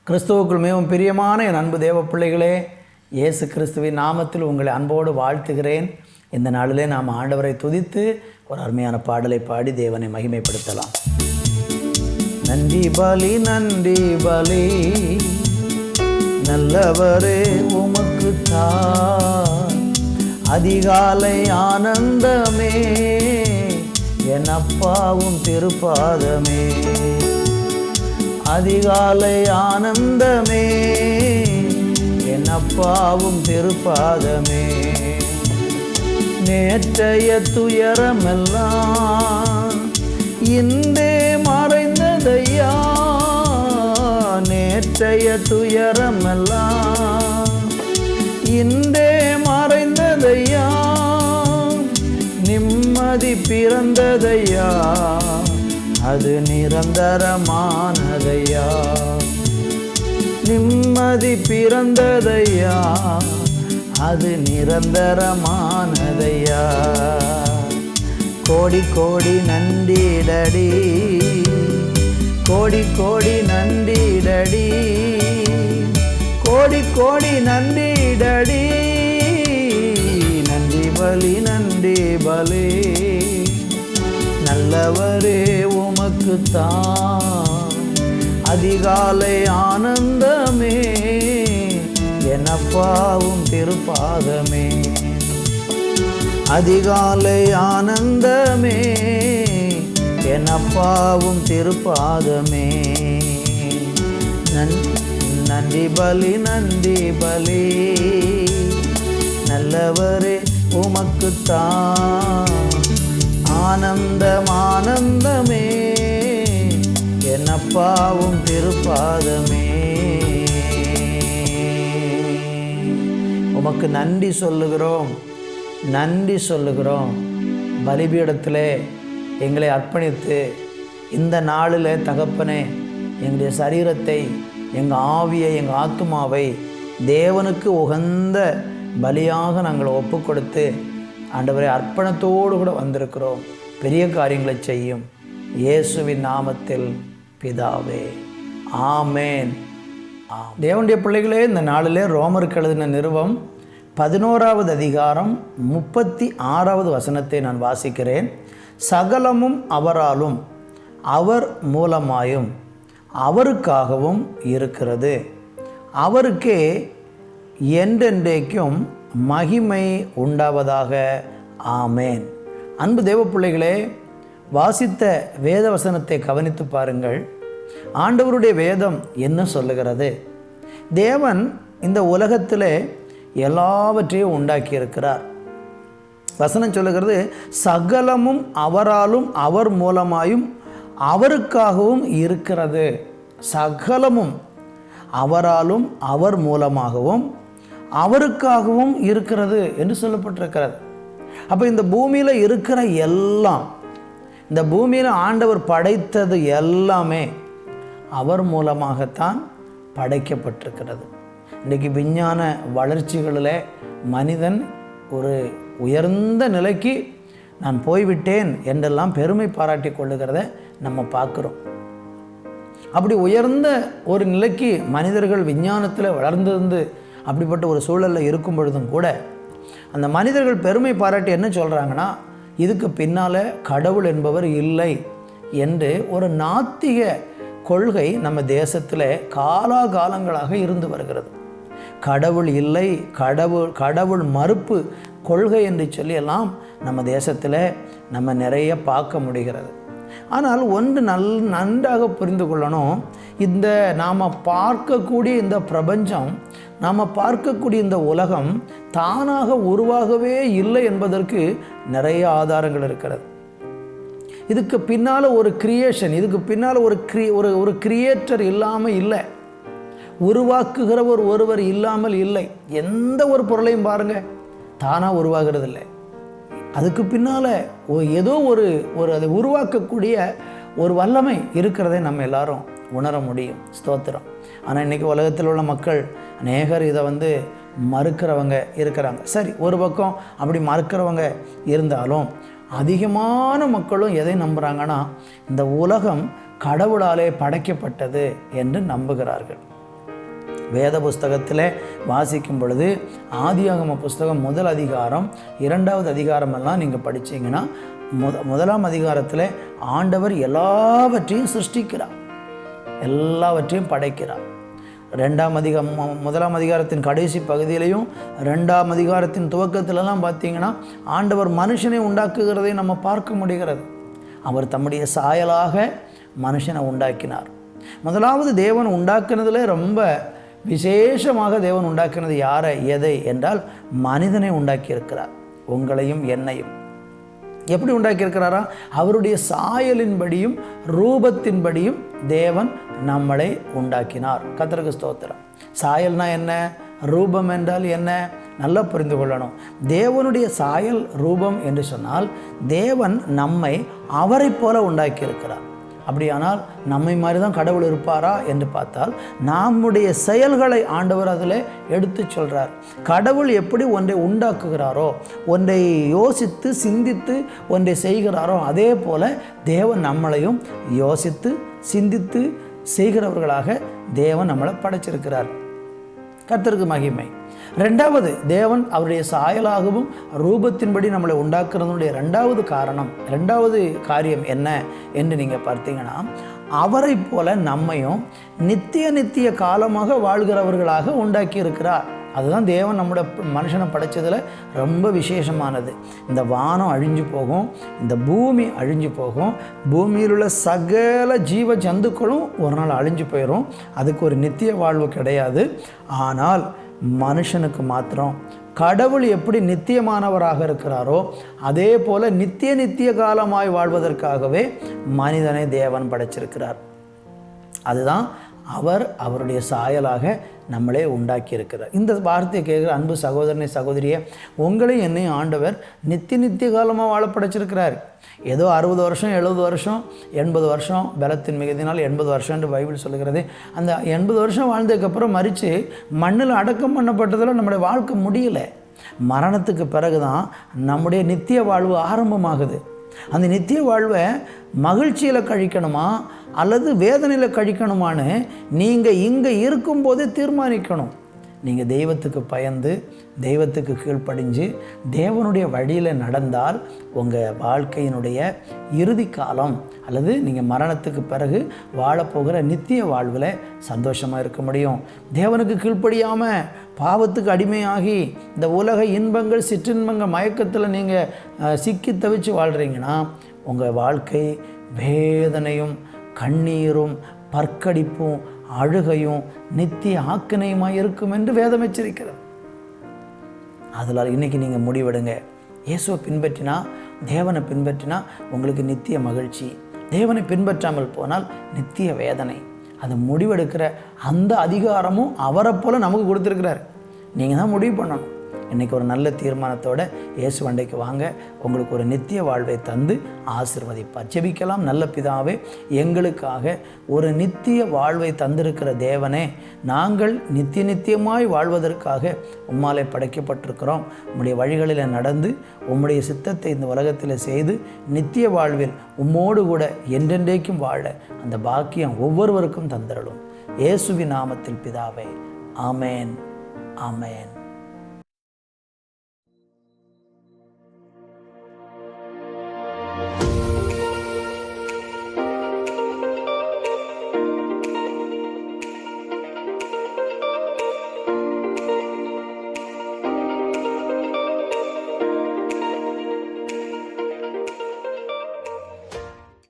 கிறிஸ்துவுக்குள் மிகவும் பிரியமான என் அன்பு தேவ பிள்ளைகளே, இயேசு கிறிஸ்துவின் நாமத்தில் உங்களை அன்போடு வாழ்த்துகிறேன். இந்த நாளிலே நாம் ஆண்டவரை துதித்து ஒரு அருமையான பாடலை பாடி தேவனை மகிமைப்படுத்தலாம். நன்றி பலி நன்றி பலி நல்லவரே உமக்கு அதிகாலை ஆனந்தமே என் அப்பாவும் திருப்பாதமே. அதிகாலை ஆனந்தமே என் அப்பாவும் திருப்பாதமே. நேற்றைய துயரமெல்லாம் இன்றே மறைந்ததையா. நேற்றைய துயரமெல்லாம் இன்றே மறைந்ததையா. நிம்மதி பிறந்ததையா, அது நிரந்தரமானதையா. நிம்மதி பிறந்ததையா, அது நிரந்தரமானதையா. கோடி கோடி நன்றிடடி, கோடி கோடி நன்றிடடி, கோடி கோடி நன்றிடடி. நன்றி பலி நன்றி பலி நல்லவரே உமக்கு அதிகாலை ஆனந்தமே என் அப்பாவும் திருப்பாதமே. அதிகாலை ஆனந்தமே என் அப்பாவும் திருப்பாதமே. நன்றி பலி நன்றி பலி நல்லவரே உமக்கு ஆனந்தம் ஆனந்தமே என் அப்பாவும் திருப்பாதமே. உமக்கு நன்றி சொல்லுகிறோம், நன்றி சொல்லுகிறோம். பலிபீடத்திலே எங்களை அர்ப்பணித்து இந்த நாளில் தகப்பனே எங்களுடைய சரீரத்தை, எங்கள் ஆவியை, எங்கள் ஆத்துமாவை தேவனுக்கு உகந்த பலியாக நாங்கள் ஒப்பு கொடுத்து ஆண்டவரை அர்ப்பணத்தோடு கூட வந்திருக்கிறோம். பெரிய காரியங்களை செய்யும் இயேசுவின் நாமத்தில் பிதாவே, ஆமேன். தேவனுடைய பிள்ளைகளே, இந்த நாளிலே ரோமருக்கு எழுதின நிருபம் 11வது அதிகாரம் 36வது வசனத்தை நான் வாசிக்கிறேன். சகலமும் அவராலும் அவர் மூலமாயும் அவருக்காகவும் இருக்கிறது, அவருக்கே என்றென்றைக்கும் மகிமை உண்டாவதாக, ஆமேன். அன்பு தேவ பிள்ளைகளே, வாசித்த வேத வசனத்தை கவனித்து பாருங்கள். ஆண்டவருடைய வேதம் என்ன சொல்லுகிறது? தேவன் இந்த உலகத்தில் எல்லாவற்றையும் உண்டாக்கியிருக்கிறார். வசனம் சொல்லுகிறது, சகலமும் அவராலும் அவர் மூலமாயும் அவருக்காகவும் இருக்கிறது. சகலமும் அவராலும் அவர் மூலமாகவும் அவருக்காகவும் இருக்கிறது என்று சொல்லப்பட்டிருக்கிறது. அப்போ இந்த பூமியில் இருக்கிற எல்லாம், இந்த பூமியில் ஆண்டவர் படைத்தது எல்லாமே அவர் மூலமாகத்தான் படைக்கப்பட்டிருக்கிறது. இன்றைக்கு விஞ்ஞான வளர்ச்சிகளில் மனிதன் ஒரு உயர்ந்த நிலைக்கு நான் போய்விட்டேன் என்றெல்லாம் பெருமை பாராட்டி கொள்ளுகிறத நம்ம பார்க்குறோம். அப்படி உயர்ந்த ஒரு நிலைக்கு மனிதர்கள் விஞ்ஞானத்தில் வளர்ந்திருந்து அப்படிப்பட்ட ஒரு சூழலில் இருக்கும் பொழுதும் கூட அந்த மனிதர்கள் பெருமை பாராட்டி என்ன சொல்கிறாங்கன்னா, இதுக்கு பின்னால் கடவுள் என்பவர் இல்லை என்று ஒரு நாத்திக கொள்கை நம்ம தேசத்தில் காலாகாலங்களாக இருந்து வருகிறது. கடவுள் இல்லை, கடவுள் மறுப்பு கொள்கை என்று சொல்லியெல்லாம் நம்ம தேசத்தில் நம்ம நிறைய பார்க்க முடிகிறது. ஆனால் ஒன்று நன்றாக புரிந்து கொள்ளணும். இந்த நாம் பார்க்கக்கூடிய இந்த பிரபஞ்சம், நாம் பார்க்கக்கூடிய இந்த உலகம் தானாக உருவாகவே இல்லை என்பதற்கு நிறைய ஆதாரங்கள் இருக்கிறது. இதுக்கு பின்னால் ஒரு கிரியேஷன், இதுக்கு பின்னால் ஒரு கிரியேட்டர் இல்லாமல் இல்லை, உருவாக்குகிறவர் ஒருவர் இல்லாமல் இல்லை. எந்த ஒரு பொருளையும் பாருங்கள், தானாக உருவாகிறது இல்லை. அதுக்கு பின்னால் ஏதோ ஒரு அதை உருவாக்கக்கூடிய ஒரு வல்லமை இருக்கிறதை நம்ம எல்லாரும் உணர முடியும். ஸ்தோத்திரம். ஆனால் இன்றைக்கி உலகத்தில் உள்ள மக்கள் அநேகர் இதை மறுக்கிறவங்க இருக்கிறாங்க. சரி, ஒரு பக்கம் அப்படி மறுக்கிறவங்க இருந்தாலும் அதிகமான மக்களும் எதை நம்புகிறாங்கன்னா, இந்த உலகம் கடவுளாலே படைக்கப்பட்டது என்று நம்புகிறார்கள். வேத புஸ்தகத்தில் வாசிக்கும் பொழுது ஆதியாகம புஸ்தகம் 1 அதிகாரம் 2வது அதிகாரமெல்லாம் நீங்கள் படித்தீங்கன்னா முதலாம் அதிகாரத்தில் ஆண்டவர் எல்லாவற்றையும் சிருஷ்டிக்கிறார், எல்லாவற்றையும் படைக்கிறார். 1ஆம் அதிகாரத்தின் கடைசி பகுதியிலையும் 2ஆம் அதிகாரத்தின் துவக்கத்திலலாம் பார்த்தீங்கன்னா ஆண்டவர் மனுஷனை உண்டாக்குகிறதை நம்ம பார்க்க முடிகிறது. அவர் தம்முடைய சாயலாக மனுஷனை உண்டாக்கினார். முதலாவது தேவன் உண்டாக்குனதில் ரொம்ப விசேஷமாக தேவன் உண்டாக்கினது யாரை எதை என்றால் மனிதனை உண்டாக்கியிருக்கிறார். உங்களையும் என்னையும் எப்படி உண்டாக்கியிருக்கிறாரா? அவருடைய சாயலின்படியும் ரூபத்தின்படியும் தேவன் நம்மளை உண்டாக்கினார். கர்த்தருக்கு ஸ்தோத்திரம். சாயல்னா என்ன, ரூபம் என்றால் என்ன, நல்லா புரிந்து கொள்ளணும். தேவனுடைய சாயல் ரூபம் என்று சொன்னால் தேவன் நம்மை அவரை போல உண்டாக்கியிருக்கிறார். அப்படியானால் நம்மை மாதிரி தான் கடவுள் இருப்பாரா என்று பார்த்தால் நம்முடைய செயல்களை ஆண்டவர் அதில் எடுத்து சொல்கிறார். கடவுள் எப்படி ஒன்றை உண்டாக்குகிறாரோ, ஒன்றை யோசித்து சிந்தித்து ஒன்றை செய்கிறாரோ, அதே போல் தேவன் நம்மளையும் யோசித்து சிந்தித்து செய்கிறவர்களாக தேவன் நம்மளை படைச்சிருக்கிறார். கர்த்தருக்கு மகிமை. 2வது, தேவன் அவருடைய சாயலாகவும் ரூபத்தின்படி நம்மளை உண்டாக்குறதுடைய 2வது காரணம், 2வது காரியம் என்ன என்று நீங்கள் பார்த்தீங்கன்னா, அவரை போல நம்மையும் நித்திய காலமாக வாழ்கிறவர்களாக உண்டாக்கி இருக்கிறார். அதுதான் தேவன் நம்முடைய மனுஷனை படைச்சதில் ரொம்ப விசேஷமானது. இந்த வானம் அழிஞ்சு போகும், இந்த பூமி அழிஞ்சு போகும், பூமியில் உள்ள சகல ஜீவ ஜந்துக்களும் ஒரு நாள் அழிஞ்சு போயிடும். அதுக்கு ஒரு நித்திய வாழ்வு கிடையாது. ஆனால் மனுஷனுக்கு மாத்திரம் கடவுள் எப்படி நித்தியமானவராக இருக்கிறாரோ அதே போல நித்திய காலமாய் வாழ்வதற்காகவே மனிதனை தேவன் படைச்சிருக்கிறார். அதுதான் அவருடைய சாயலாக நம்மளே உண்டாக்கி இருக்கிறார். இந்த வார்த்தையை கேட்குற அன்பு சகோதரனை சகோதரியை, உங்களையும் என்னையும் ஆண்டவர் நித்திய காலமாக வாழ படைச்சிருக்கிறார். ஏதோ 60 வருஷம் 70 வருஷம் 80 வருஷம் பலத்தின் மிகுதினால் 80 வருஷம் என்று பைபிள் சொல்லுகிறது. அந்த 80 வருஷம் வாழ்ந்ததுக்கப்புறம் மறித்து மண்ணில் அடக்கம் பண்ணப்பட்டதில் நம்முடைய வாழ்க்கை முடியல. மரணத்துக்கு பிறகு தான் நம்முடைய நித்திய வாழ்வு ஆரம்பமாகுது. அந்த நித்திய வாழ்வை மகிழ்ச்சியில் கழிக்கணுமா அல்லது வேதனையில் கழிக்கணுமான்னு நீங்கள் இங்கே இருக்கும்போதே தீர்மானிக்கணும். நீங்கள் தெய்வத்துக்கு பயந்து தெய்வத்துக்கு கீழ்ப்படிஞ்சு தேவனுடைய வழியில் நடந்தால் உங்கள் வாழ்க்கையினுடைய இறுதி காலம் அல்லது நீங்கள் மரணத்துக்கு பிறகு வாழப்போகிற நித்திய வாழ்வில் சந்தோஷமாக இருக்க முடியும். தேவனுக்கு கீழ்ப்படியாமல் பாவத்துக்கு அடிமையாகி இந்த உலக இன்பங்கள் சிற்றின்பங்கள் மயக்கத்தில் நீங்கள் சிக்கி தவிச்சு வாழ்கிறீங்கன்னா உங்கள் வாழ்க்கை வேதனையும் கண்ணீரும் பற்கடிப்பும் அழுகையும் நித்திய ஆக்கினையுமாய் இருக்கும் என்று வேதம் எச்சரிக்கிறது. அதனால் இன்றைக்கி நீங்கள் முடிவெடுங்க. இயேசுவை பின்பற்றினா, தேவனை பின்பற்றினா உங்களுக்கு நித்திய மகிழ்ச்சி. தேவனை பின்பற்றாமல் போனால் நித்திய வேதனை. அது முடிவெடுக்கிற அந்த அதிகாரமும் அவரை போல் நமக்கு கொடுத்துருக்கிறார். நீங்கள் தான் முடிவு பண்ணணும். இன்றைக்கி ஒரு நல்ல தீர்மானத்தோடு இயேசு வண்டைக்கு வாங்க. உங்களுக்கு ஒரு நித்திய வாழ்வை தந்து ஆசீர்வதிப்பார். ஜெபிக்கலாம். நல்ல பிதாவே, எங்களுக்காக ஒரு நித்திய வாழ்வை தந்திருக்கிற தேவனே, நாங்கள் நித்தியமாய் வாழ்வதற்காக உம்மாலே படைக்கப்பட்டிருக்கிறோம். உம்முடைய வழிகளில் நடந்து உம்முடைய சித்தத்தை இந்த உலகத்தில் செய்து நித்திய வாழ்வில் உம்மோடு கூட என்றென்றைக்கும் வாழ அந்த பாக்கியம் ஒவ்வொருவருக்கும் தந்திரலும். இயேசுவின் நாமத்தில் பிதாவே, ஆமேன், ஆமேன்.